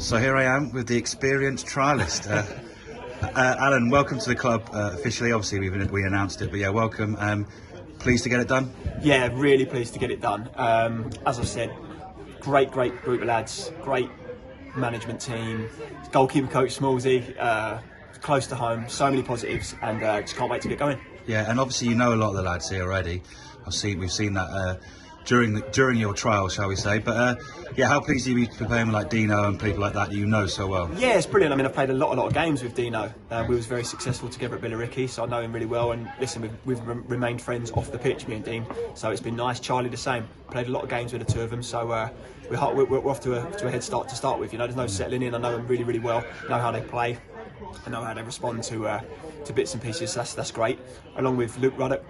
So here I am with the experienced trialist. Alan, welcome to the club officially. Obviously, we announced it, but yeah, welcome. Pleased to get it done? Yeah, really pleased to get it done. As I've said, great group of lads, great management team, goalkeeper coach Smallsy, close to home, so many positives, and just can't wait to get going. Yeah, and obviously you know a lot of the lads here already. We've seen that during your trial, shall we say? But yeah, how pleased are you to be playing with like Dino and people like that you know so well? Yeah, it's brilliant. I mean, I've played a lot of games with Dino. We was very successful together at Billericay, so I know him really well. And listen, we've remained friends off the pitch, me and Dean. So it's been nice. Charlie the same. Played a lot of games with the two of them. So we're off to a head start to start with. You know, there's no settling in. I know them really well. Know how they play. I know how they respond to bits and pieces. So that's great. Along with Luke Ruddock.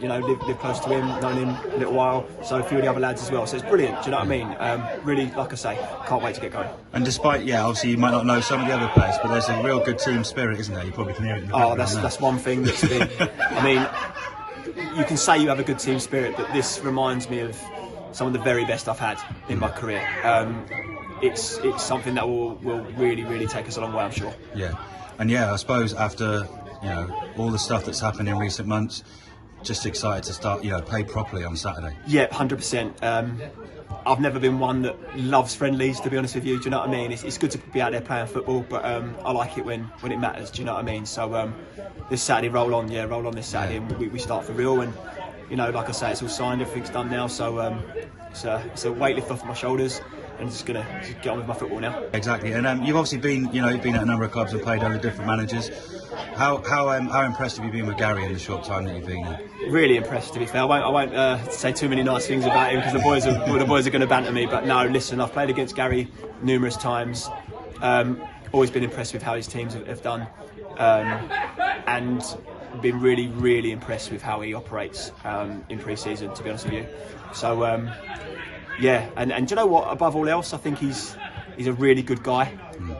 You know, live close to him, known him a little while, so a few of the other lads as well. So it's brilliant. Do you know what I mean? Really, like I say, can't wait to get going. And despite, obviously you might not know some of the other players, but there's a real good team spirit, isn't there? You probably can hear it in the background. That's one thing that's been. I mean, you can say you have a good team spirit, but this reminds me of some of the very best I've had in my career. It's something that will really take us a long way, I'm sure. Yeah, and I suppose after all the stuff that's happened in recent months, just excited to start, play properly on Saturday. Yeah, 100%. I've never been one that loves friendlies, to be honest with you. Do you know what I mean? It's good to be out there playing football, but I like it when it matters. Do you know what I mean? So this Saturday, roll on this Saturday, and we start for real. And like I say, it's all signed, everything's done now. So it's a weight lift off my shoulders. And just gonna get on with my football now. Exactly, and you've obviously been, you've been at a number of clubs and played under different managers. How impressed have you been with Gary in the short time that you've been here? Really impressed, to be fair. I won't say too many nice things about him because the boys are going to banter me. But no, listen, I've played against Gary numerous times. Always been impressed with how his teams have done, and been really impressed with how he operates in pre-season. To be honest with you, so. Yeah, and do you know what? Above all else, I think he's a really good guy,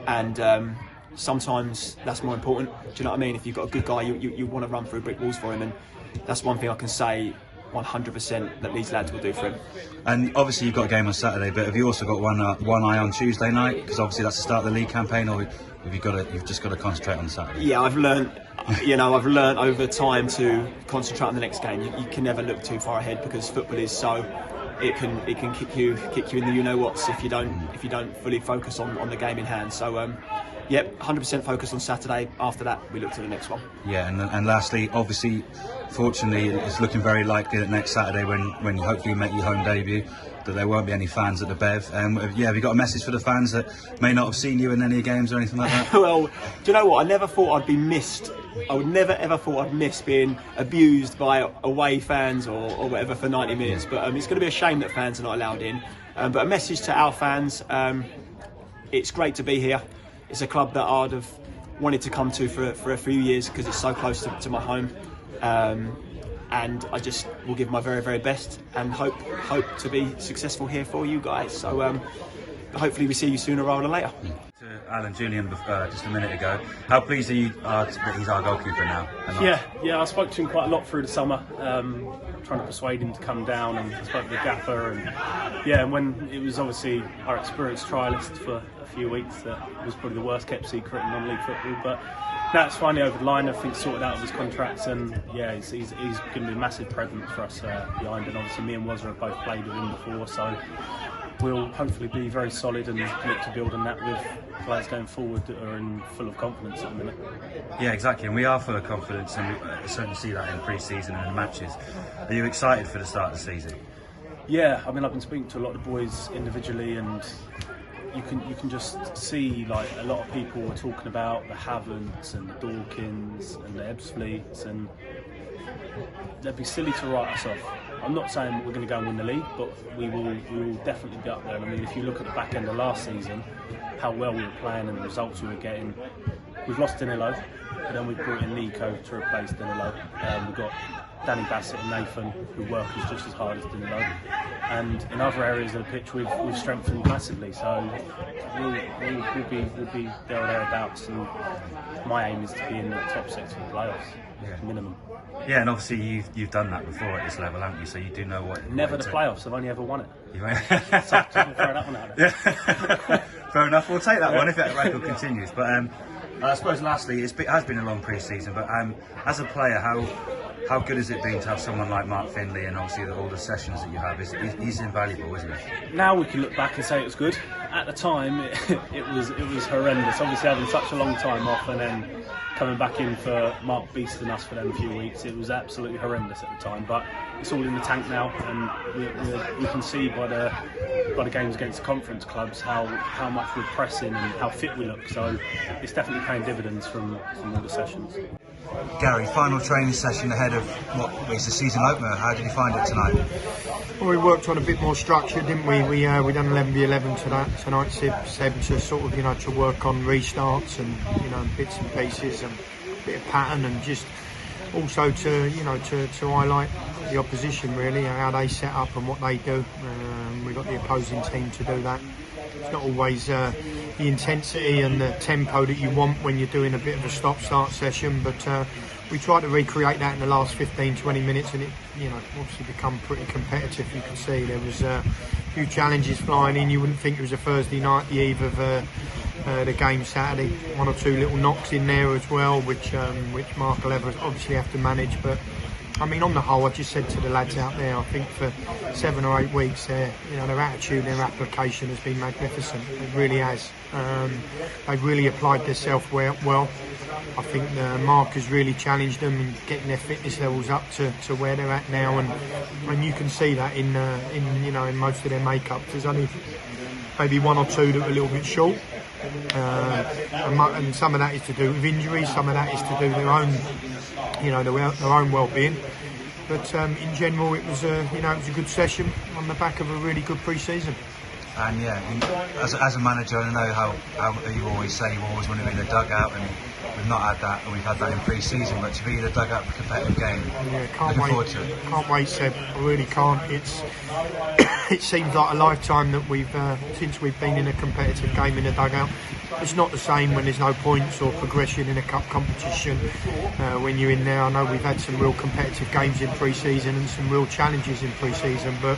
and sometimes that's more important. Do you know what I mean? If you've got a good guy, you want to run through brick walls for him, and that's one thing I can say 100% that these lads will do for him. And obviously you've got a game on Saturday, but have you also got one eye on Tuesday night? Because obviously that's the start of the league campaign, or have you've just got to concentrate on Saturday? Yeah, I've learned over time to concentrate on the next game. You can never look too far ahead because football is so. It can kick you in the you-know-whats if you don't fully focus on the game in hand. So, yep, 100% focus on Saturday. After that, we look to the next one. Yeah, and lastly, obviously, fortunately, it's looking very likely that next Saturday, when you hopefully make your home debut, that there won't be any fans at the Bev. Have you got a message for the fans that may not have seen you in any games or anything like that? Well, do you know what? I never thought I'd be missed. I would never ever thought I'd miss being abused by away fans or whatever for 90 minutes. But it's going to be a shame that fans are not allowed in. But a message to our fans: it's great to be here. It's a club that I'd have wanted to come to for a few years because it's so close to my home. And I just will give my very best and hope to be successful here for you guys. So hopefully we see you sooner rather than later. To Alan Julian just a minute ago, how pleased are you that he's our goalkeeper now? Yeah, I spoke to him quite a lot through the summer, trying to persuade him to come down, and I spoke to the gaffer, and when it was obviously our experienced trialist for a few weeks, that was probably the worst kept secret in non-league football, but now it's finally over the line. Everything's sorted out with his contracts, and he's going to be a massive presence for us behind. And obviously, me and Wazza have both played with him before, so we'll hopefully be very solid and look to build on that with players going forward that are full of confidence at the minute. Yeah, exactly, and we are full of confidence, and we certainly see that in pre-season and in matches. Are you excited for the start of the season? Yeah, I mean, I've been speaking to a lot of the boys individually, and you can just see like a lot of people are talking about the Havants and the Dawkins and the Ebbsfleets, and they'd be silly to write us off. I'm not saying we're going to go and win the league, but we will definitely be up there. I mean, if you look at the back end of last season, how well we were playing and the results we were getting, we've lost Danilo, but then we've brought in Nico to replace Danilo. We've got Danny Bassett and Nathan, who work just as hard as Danilo. And in other areas of the pitch, we've strengthened massively. So we'll be there or thereabouts. And my aim is to be in the top six for the playoffs, minimum. Yeah, and obviously you've done that before at this level, haven't you? So you do know what. Never the playoffs. I've only ever won it. You may. So throw that one out there. Yeah. Fair enough. We'll take that one if that record continues. But I suppose lastly, it has been a long pre-season. But as a player, how good has it been to have someone like Mark Finley and obviously all the sessions that you have? He's invaluable, isn't he? Now we can look back and say it was good. At the time, it was horrendous. Obviously, having such a long time off and then coming back in for Mark beasting us for them few weeks, it was absolutely horrendous at the time. But it's all in the tank now, and we can see by the games against the conference clubs how much we're pressing and how fit we look. So it's definitely paying dividends from all the sessions. Gary, final training session ahead of what is the season opener. How did you find it tonight? Well, we worked on a bit more structure, didn't we? We done 11v11 tonight, Seb, to sort of to work on restarts and bits and pieces and a bit of pattern, and just also to highlight the opposition really, how they set up and what they do. We got the opposing team to do that. It's not always the intensity and the tempo that you want when you're doing a bit of a stop-start session, but we tried to recreate that in the last 15-20 minutes, and it obviously become pretty competitive. You can see there was a few challenges flying in. You wouldn't think it was a Thursday night, the eve of the game Saturday. One or two little knocks in there as well, which Mark will obviously have to manage. But I mean, on the whole, I just said to the lads out there, I think for 7 or 8 weeks, their attitude, their application has been magnificent. It really has. They've really applied themselves well. I think Mark has really challenged them in getting their fitness levels up to where they're at now, and you can see that in most of their makeup. There's only maybe 1 or 2 that were a little bit short, and some of that is to do with injuries, some of that is to do with their own well-being. But in general, it was a good session on the back of a really good pre-season. And as a manager, I know how you always say you always want to be in the dugout, and we've not had that, and we've had that in pre-season. But to be in the dugout for a competitive game, looking forward to it. Can't wait, Seb. I really can't. It seems like a lifetime that since we've been in a competitive game in the dugout. It's not the same when there's no points or progression in a cup competition. When you're in there, I know we've had some real competitive games in pre-season and some real challenges in pre-season, but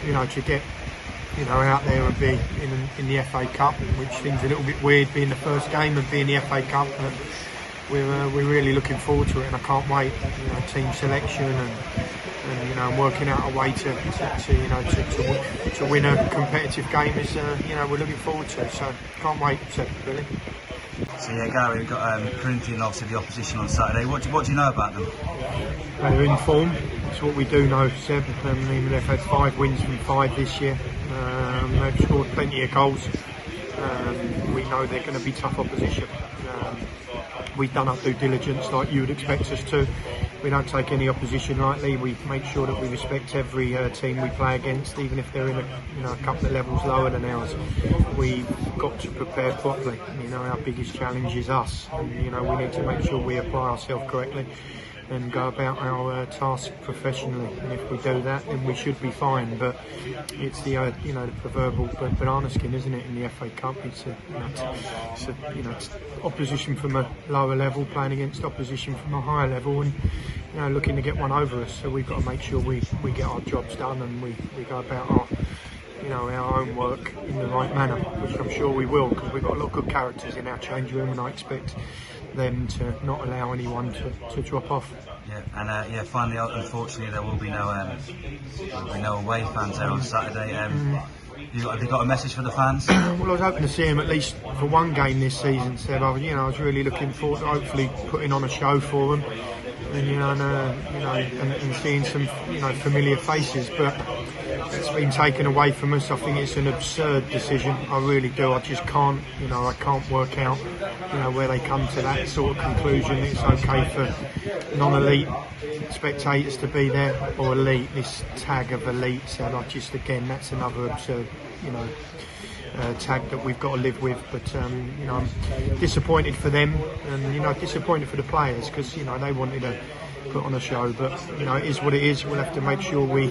to get out there and be in the FA Cup, which seems a little bit weird being the first game and being the FA Cup, but we're really looking forward to it, and I can't wait. Team selection and working out a way to win a competitive game is we're looking forward to. So can't wait, really. So Gary, we've got Corinthian, obviously the opposition on Saturday. What do you know about them? They're in form. That's what we do know, Seb. They've had 5 wins from 5 this year. They've scored plenty of goals. We know they're going to be tough opposition. We've done our due diligence like you would expect us to. We don't take any opposition lightly. We make sure that we respect every team we play against, even if they're in a couple of levels lower than ours. We've got to prepare properly. Our biggest challenge is us, and we need to make sure we apply ourselves correctly and go about our task professionally. And if we do that, then we should be fine. But it's the the proverbial banana skin, isn't it? In the FA Cup, it's opposition from a lower level playing against opposition from a higher level, and looking to get one over us. So we've got to make sure we get our jobs done, and we go about our own work in the right manner, which I'm sure we will, because we've got a lot of good characters in our change room, and I expect them to not allow anyone to drop off. Yeah, and finally, unfortunately, there will be no away fans there on Saturday. Have you got a message for the fans? Well, I was hoping to see them at least for one game this season, Seb. I was really looking forward to hopefully putting on a show for them, and seeing some familiar faces, but it's been taken away from us. I think it's an absurd decision. I really do. I just can't, I can't work out, where they come to that sort of conclusion. It's okay for non-elite spectators to be there, or elite. This tag of elite, so again, that's another absurd, tag that we've got to live with. But I'm disappointed for them, and disappointed for the players, because they wanted to put on a show, but it is what it is. We'll have to make sure we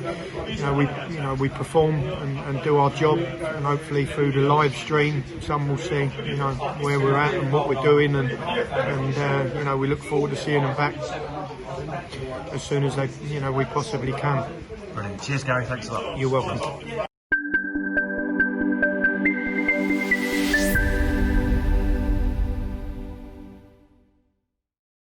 perform and do our job, and hopefully through the live stream some will see where we're at and what we're doing, and we look forward to seeing them back as soon as we possibly can. Brilliant. Cheers, Gary. Thanks a lot. You're welcome.